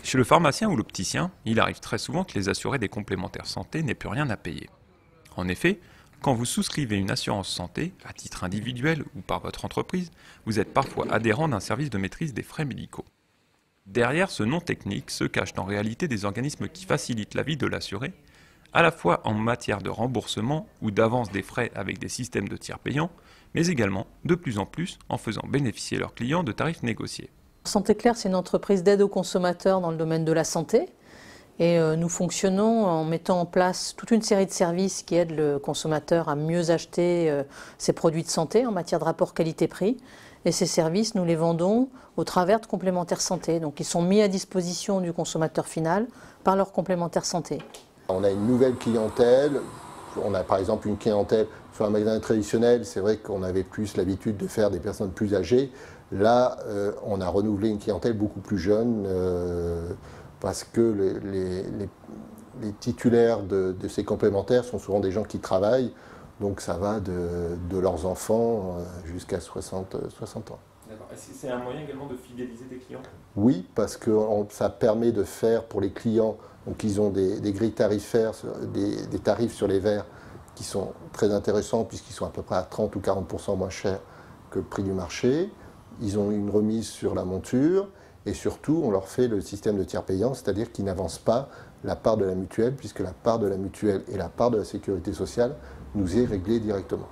Chez le pharmacien ou l'opticien, il arrive très souvent que les assurés des complémentaires santé n'aient plus rien à payer. En effet, quand vous souscrivez une assurance santé, à titre individuel ou par votre entreprise, vous êtes parfois adhérent d'un service de maîtrise des frais médicaux. Derrière ce nom technique se cachent en réalité des organismes qui facilitent la vie de l'assuré, à la fois en matière de remboursement ou d'avance des frais avec des systèmes de tiers payants, mais également, de plus en plus, en faisant bénéficier leurs clients de tarifs négociés. Santé Claire, c'est une entreprise d'aide aux consommateurs dans le domaine de la santé. Et nous fonctionnons en mettant en place toute une série de services qui aident le consommateur à mieux acheter ses produits de santé en matière de rapport qualité-prix. Et ces services, nous les vendons au travers de complémentaires santé. Donc ils sont mis à disposition du consommateur final par leurs complémentaires santé. On a une nouvelle clientèle. On a par exemple une clientèle sur un magasin traditionnel. C'est vrai qu'on avait plus l'habitude de faire des personnes plus âgées. Là, on a renouvelé une clientèle beaucoup plus jeune parce que les titulaires de ces complémentaires sont souvent des gens qui travaillent. Donc ça va de leurs enfants jusqu'à 60 ans. D'accord. Est-ce que c'est un moyen également de fidéliser des clients? Oui, parce que ça permet de faire pour les clients, donc ils ont des grilles tarifaires, des tarifs sur les verres qui sont très intéressants puisqu'ils sont à peu près à 30 ou 40% moins chers que le prix du marché. Ils ont une remise sur la monture et surtout on leur fait le système de tiers payant, c'est-à-dire qu'ils n'avancent pas la part de la mutuelle puisque la part de la mutuelle et la part de la sécurité sociale nous est réglée directement.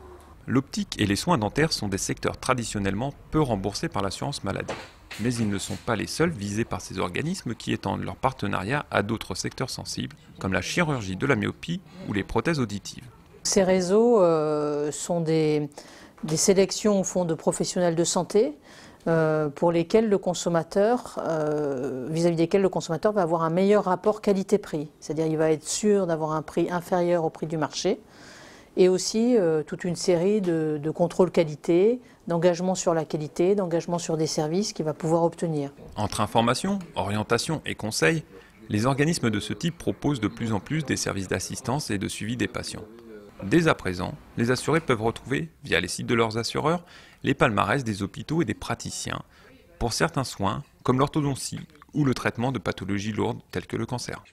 L'optique et les soins dentaires sont des secteurs traditionnellement peu remboursés par l'assurance maladie. Mais ils ne sont pas les seuls visés par ces organismes qui étendent leur partenariat à d'autres secteurs sensibles, comme la chirurgie de la myopie ou les prothèses auditives. Ces réseaux sont des sélections au fond de professionnels de santé pour lesquels le consommateur, vis-à-vis desquels le consommateur va avoir un meilleur rapport qualité-prix. C'est-à-dire qu'il va être sûr d'avoir un prix inférieur au prix du marché. Et aussi toute une série de contrôles qualité, d'engagement sur la qualité, d'engagement sur des services qu'il va pouvoir obtenir. Entre information, orientation et conseils, les organismes de ce type proposent de plus en plus des services d'assistance et de suivi des patients. Dès à présent, les assurés peuvent retrouver, via les sites de leurs assureurs, les palmarès des hôpitaux et des praticiens, pour certains soins, comme l'orthodontie ou le traitement de pathologies lourdes telles que le cancer.